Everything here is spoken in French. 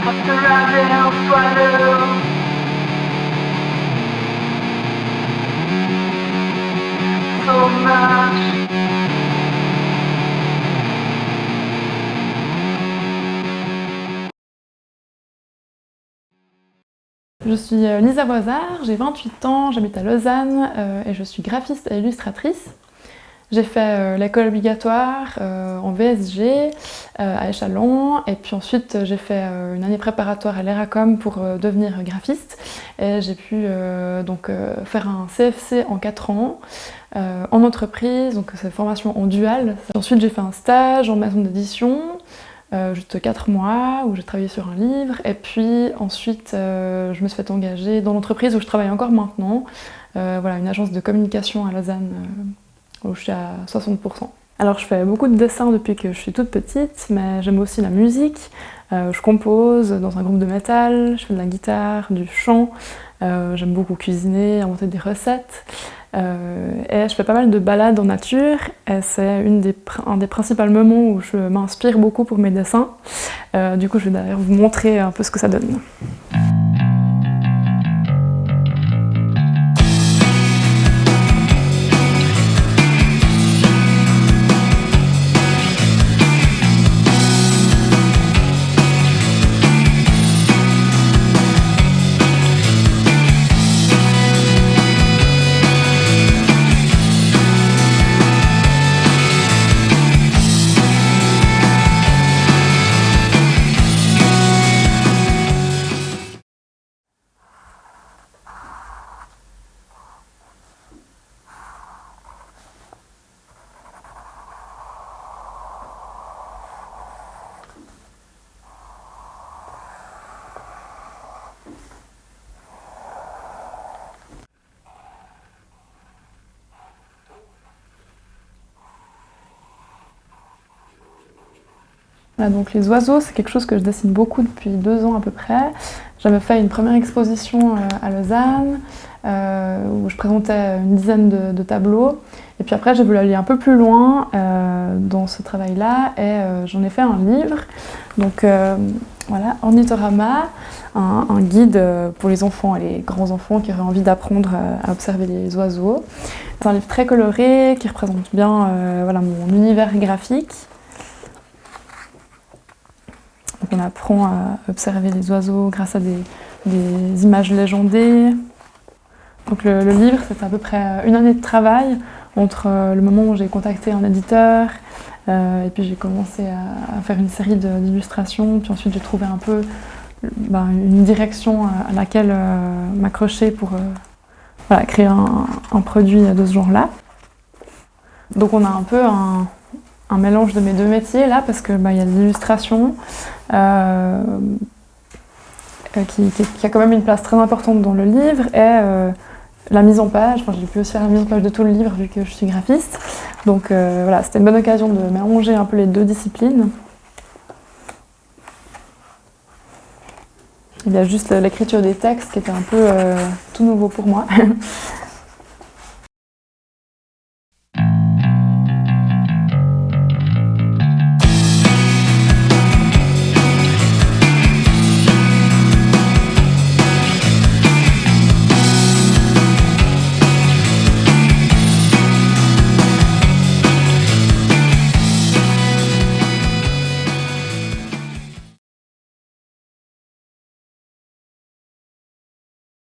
Surrounded by love. So much. Je suis Lisa Boisard, j'ai 28 ans, j'habite à Lausanne et je suis graphiste et illustratrice. J'ai fait l'école obligatoire en VSG à Échallens et puis ensuite j'ai fait une année préparatoire à l'ERACOM pour devenir graphiste et j'ai pu faire un CFC en 4 ans en entreprise, donc c'est une formation en dual. Ensuite j'ai fait un stage en maison d'édition, juste 4 mois où j'ai travaillé sur un livre et puis ensuite je me suis fait engager dans l'entreprise où je travaille encore maintenant, voilà, une agence de communication à Lausanne où je suis à 60%. Alors je fais beaucoup de dessins depuis que je suis toute petite, mais j'aime aussi la musique. Je compose dans un groupe de métal, je fais de la guitare, du chant, j'aime beaucoup cuisiner, inventer des recettes. Et je fais pas mal de balades en nature, et c'est un des principaux moments où je m'inspire beaucoup pour mes dessins. Du coup je vais d'ailleurs vous montrer un peu ce que ça donne. Voilà, donc les oiseaux, c'est quelque chose que je dessine beaucoup depuis 2 ans à peu près. J'avais fait une première exposition à Lausanne, où je présentais une dizaine de tableaux. Et puis après, j'ai voulu aller un peu plus loin dans ce travail-là, et j'en ai fait un livre. Donc voilà, Ornithorama, un guide pour les enfants et les grands-enfants qui auraient envie d'apprendre à observer les oiseaux. C'est un livre très coloré, qui représente bien voilà, mon univers graphique. Donc on apprend à observer les oiseaux grâce à des images légendées. Donc le livre, c'est à peu près 1 année de travail entre le moment où j'ai contacté un éditeur et puis j'ai commencé à faire une série d'illustrations, puis ensuite j'ai trouvé un peu une direction à laquelle m'accrocher pour voilà, créer un produit de ce genre-là. Donc on a un peu un mélange de mes 2 métiers là, parce que y a de l'illustration qui a quand même une place très importante dans le livre, et la mise en page. Enfin, j'ai pu aussi faire la mise en page de tout le livre vu que je suis graphiste. Donc voilà, c'était une bonne occasion de mélanger un peu les 2 disciplines. Il y a juste l'écriture des textes qui était un peu tout nouveau pour moi.